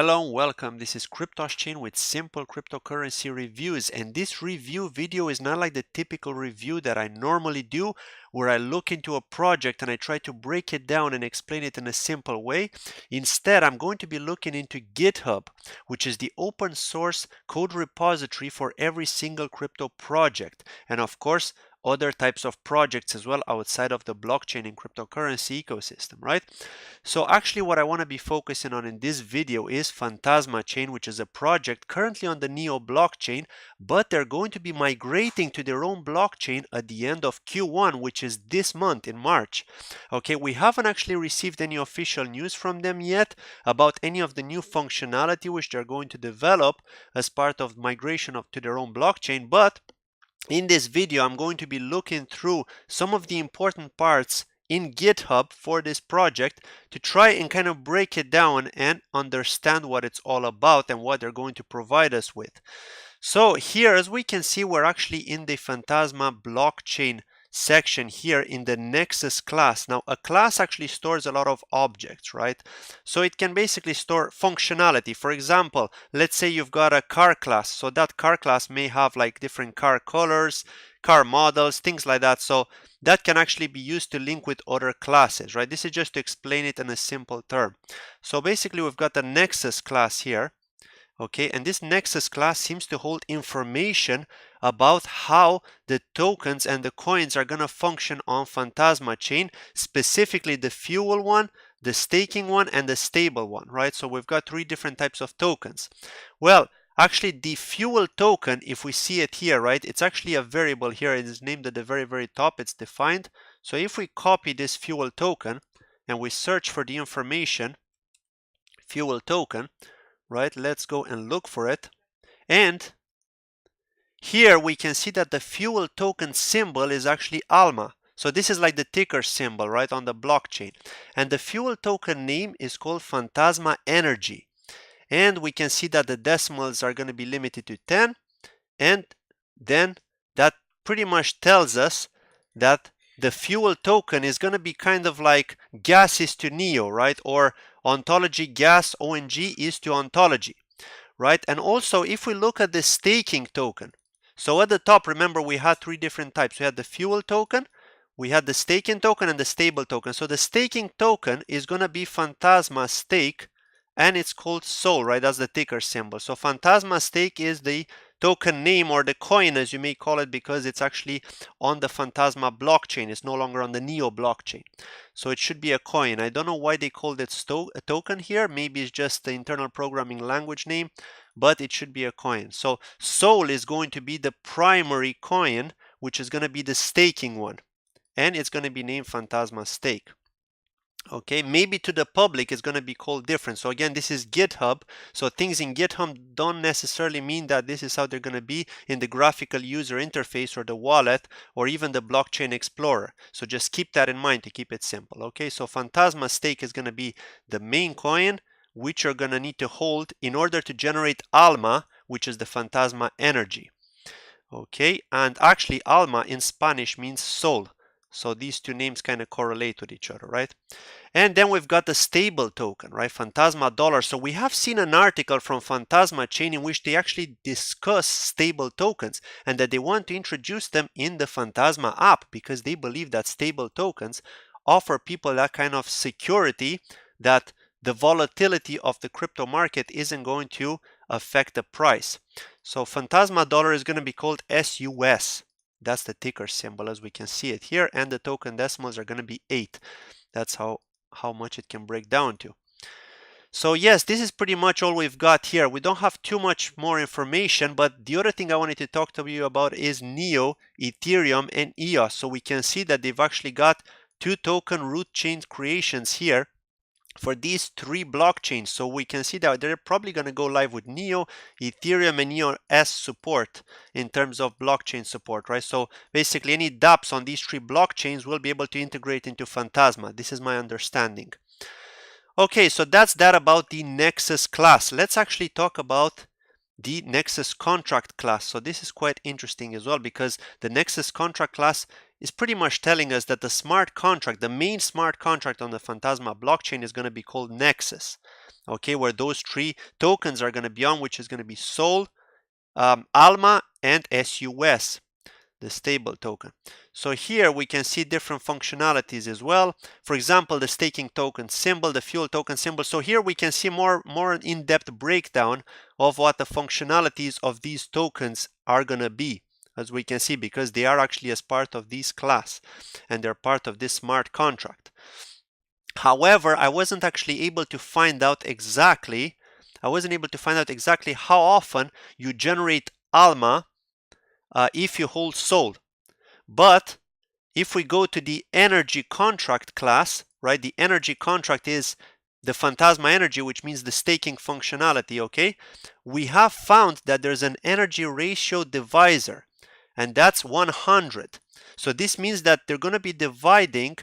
Hello and welcome. This is CryptoSchain with simple cryptocurrency reviews, and this review video is not like the typical review that I normally do where I look into a project and I try to break it down and explain it in a simple way. Instead, I'm going to be looking into GitHub, which is the open source code repository for every single crypto project, and of course other types of projects as well outside of the blockchain and cryptocurrency ecosystem, right? So actually what I want to be focusing on in this video is Phantasma Chain, which is a project currently on the Neo blockchain, but they're going to be migrating to their own blockchain at the end of Q1, which is this month in March. Okay, we haven't actually received any official news from them yet about any of the new functionality which they're going to develop as part of migration to their own blockchain, but in this video, I'm going to be looking through some of the important parts in GitHub for this project to try and kind of break it down and understand what it's all about and what they're going to provide us with. So here, as we can see, we're actually in the Phantasma blockchain section here in the Nexus class. Now, a class actually stores a lot of objects, right? So it can basically store functionality. For example, let's say you've got a car class. So that car class may have like different car colors, car models, things like that. So that can actually be used to link with other classes, right? This is just to explain it in a simple term. So basically, we've got the Nexus class here. Okay, and this Nexus class seems to hold information about how the tokens and the coins are going to function on Phantasma chain, specifically the fuel one, the staking one, and the stable one, right? So we've got three different types of tokens. Well, actually the fuel token, if we see it here, right, it's actually a variable here. It is named at the very top. It's defined. So if we copy this fuel token and we search for the information, fuel token, right, let's go and look for it. And here we can see that the fuel token symbol is actually ALMA. So this is like the ticker symbol, right, on the blockchain. And the fuel token name is called Phantasma Energy. And we can see that the decimals are going to be limited to 10. And then that pretty much tells us that the fuel token is going to be kind of like gas is to Neo, right? Or ontology gas ONG is to ontology, right? And also if we look at the staking token, so at the top, remember we had three different types. We had the fuel token, we had the staking token, and the stable token. So the staking token is going to be Phantasma Stake, and it's called SOL, right? That's the ticker symbol. So Phantasma Stake is the token name, or the coin as you may call it, because it's actually on the Phantasma blockchain. It's no longer on the Neo blockchain. So it should be a coin. I don't know why they called it a token here. Maybe it's just the internal programming language name, but it should be a coin. So SOL is going to be the primary coin, which is going to be the staking one. And it's going to be named Phantasma Stake. Okay, maybe to the public it's going to be called different. So again, this is GitHub. So things in GitHub don't necessarily mean that this is how they're going to be in the graphical user interface or the wallet or even the blockchain explorer. So just keep that in mind to keep it simple. Okay, so Phantasma Stake is going to be the main coin, which you're going to need to hold in order to generate ALMA, which is the Phantasma Energy. Okay, and actually ALMA in Spanish means soul. So these two names kind of correlate with each other, right? And then we've got the stable token, right? Phantasma dollar. So we have seen an article from Phantasma chain in which they actually discuss stable tokens and that they want to introduce them in the Phantasma app because they believe that stable tokens offer people that kind of security that the volatility of the crypto market isn't going to affect the price. So Phantasma dollar is going to be called SUS. That's the ticker symbol as we can see it here, and the token decimals are going to be 8. That's how much it can break down to. So yes, this is pretty much all we've got here. We don't have too much more information, but the other thing I wanted to talk to you about is Neo, Ethereum, and EOS. So we can see that they've actually got 2 token root chain creations here for these 3 blockchains. So we can see that they're probably going to go live with Neo, Ethereum, and EOS support in terms of blockchain support, right? So basically any dApps on these 3 blockchains will be able to integrate into Phantasma. This is my understanding. Okay, so that's that about the Nexus class. Let's actually talk about the Nexus contract class. So this is quite interesting as well because the Nexus contract class is pretty much telling us that the smart contract, the main smart contract on the Phantasma blockchain is going to be called Nexus, okay, where those 3 tokens are going to be on, which is going to be Sol, ALMA, and SUS, the stable token. So here we can see different functionalities as well. For example, the staking token symbol, the fuel token symbol. So here we can see more in-depth breakdown of what the functionalities of these tokens are going to be, as we can see, because they are actually as part of this class and they're part of this smart contract. However, I wasn't actually able to find out exactly how often you generate ALMA if you hold Sol. But if we go to the energy contract class, right, the energy contract is the Phantasma energy, which means the staking functionality, okay? We have found that there's an energy ratio divisor, and that's 100. So this means that they're going to be dividing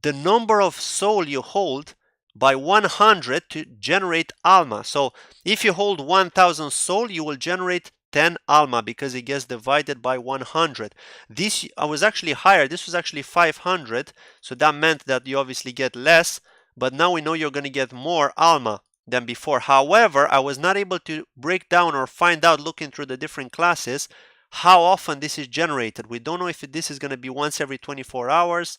the number of Sol you hold by 100 to generate ALMA. So if you hold 1000 Sol, you will generate 10 ALMA because it gets divided by 100. This was actually higher. This was actually 500. So that meant that you obviously get less. But now we know you're going to get more ALMA than before. However, I was not able to break down or find out, looking through the different classes, how often this is generated. We don't know if this is going to be once every 24 hours.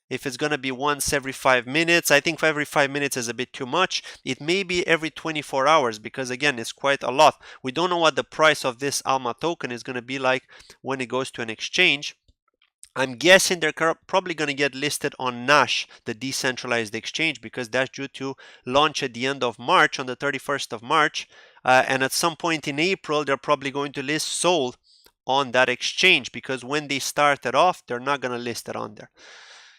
If it's going to be once every 5 minutes. I think every 5 minutes is a bit too much. It may be every 24 hours because, again, it's quite a lot. We don't know what the price of this ALMA token is going to be like when it goes to an exchange. I'm guessing they're probably going to get listed on Nash, the decentralized exchange, because that's due to launch at the end of March, on the 31st of March. And at some point in April, they're probably going to list Sol on that exchange, because when they started off, they're not going to list it on there.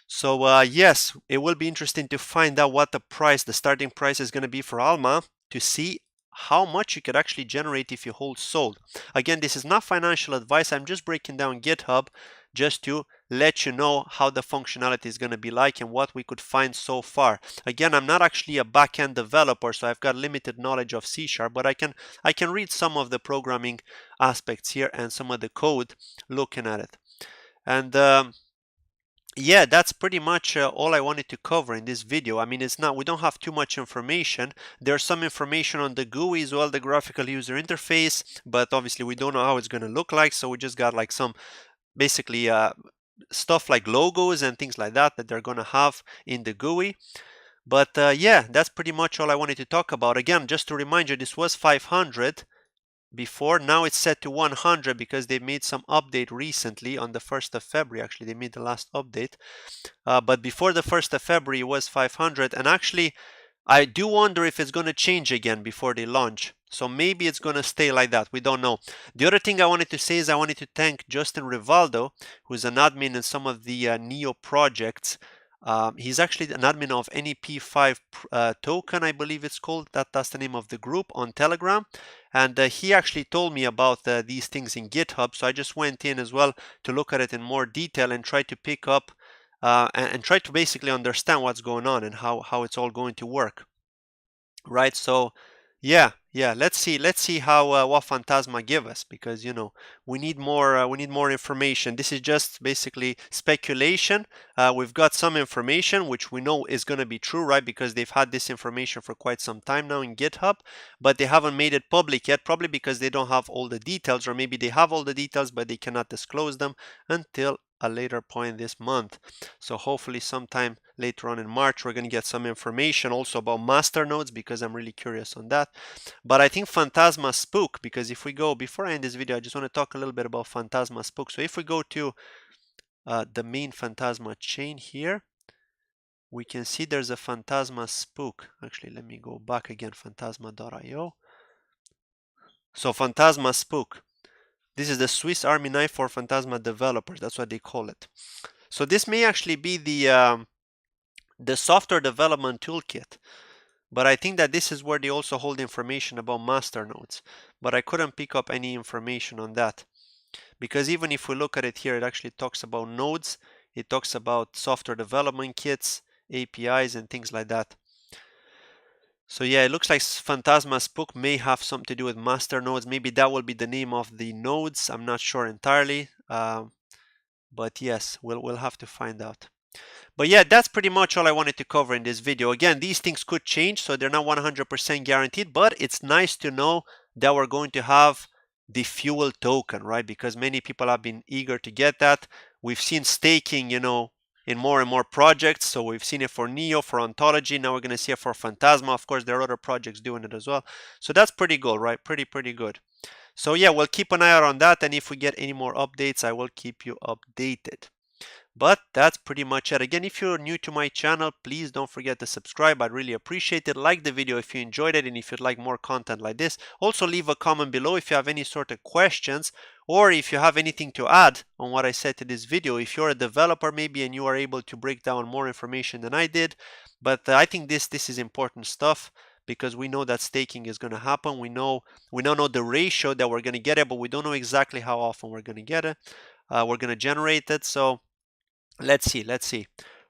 So yes, it will be interesting to find out what the starting price is going to be for ALMA, to see how much you could actually generate if you hold Sol. Again, this is not financial advice. I'm just breaking down GitHub just to let you know how the functionality is going to be like and what we could find so far. Again, I'm not actually a backend developer, so I've got limited knowledge of C#, but I can read some of the programming aspects here and some of the code looking at it. And yeah, that's pretty much all I wanted to cover in this video. I mean, we don't have too much information. There's some information on the GUI as well, the graphical user interface, but obviously we don't know how it's going to look like. So we just got like some basically stuff like logos and things like that they're going to have in the GUI. But yeah, that's pretty much all I wanted to talk about. Again, just to remind you, this was 500 before. Now it's set to 100 because they made some update recently on the 1st of February. Actually, they made the last update. But before the 1st of February, it was 500. And actually, I do wonder if it's going to change again before they launch. So maybe it's going to stay like that. We don't know. The other thing I wanted to say is I wanted to thank Justin Rivaldo, who's an admin in some of the Neo projects. He's actually an admin of NEP5 token, I believe it's called. That's the name of the group on Telegram. And he actually told me about these things in GitHub. So I just went in as well to look at it in more detail and try to pick up and try to basically understand what's going on and how it's all going to work. Right? So yeah, let's see how what Phantasma give us, because we need more information. This is just basically speculation. We've got some information which we know is going to be true, right? Because they've had this information for quite some time now in GitHub, but they haven't made it public yet, probably because they don't have all the details, or maybe they have all the details but they cannot disclose them until a later point this month. So hopefully sometime later on in March we're going to get some information also about masternodes, because I'm really curious on that. But I think Phantasma Spook, because if we go, before I end this video, I just want to talk a little bit about Phantasma Spook. So if we go to the main Phantasma chain here, we can see there's a Phantasma Spook. Actually, let me go back again, phantasma.io. So Phantasma Spook. This is the Swiss Army knife for Phantasma developers. That's what they call it. So this may actually be the software development toolkit. But I think that this is where they also hold information about masternodes. But I couldn't pick up any information on that. Because even if we look at it here, it actually talks about nodes. It talks about software development kits, APIs, and things like that. So yeah, it looks like Phantasma Spook may have something to do with masternodes. Maybe that will be the name of the nodes. I'm not sure entirely. But yes, we'll have to find out. But yeah, that's pretty much all I wanted to cover in this video. Again, these things could change, so they're not 100% guaranteed, but it's nice to know that we're going to have the fuel token, right? Because many people have been eager to get that. We've seen staking, you know, in more and more projects. So we've seen it for Neo, for Ontology. Now we're going to see it for Phantasma. Of course, there are other projects doing it as well. So that's pretty good, right? Pretty good. So yeah, we'll keep an eye out on that. And if we get any more updates, I will keep you updated. But that's pretty much it. Again, if you're new to my channel, please don't forget to subscribe. I'd really appreciate it. Like the video if you enjoyed it and if you'd like more content like this. Also leave a comment below if you have any sort of questions or if you have anything to add on what I said to this video. If you're a developer maybe and you are able to break down more information than I did. But I think this is important stuff because we know that staking is going to happen. We don't know the ratio that we're going to get it, but we don't know exactly how often we're going to get it. We're going to generate it. So let's see.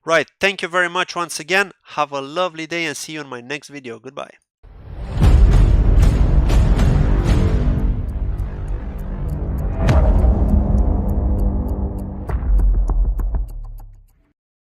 Right, thank you very much once again. Have a lovely day and see you in my next video. Goodbye.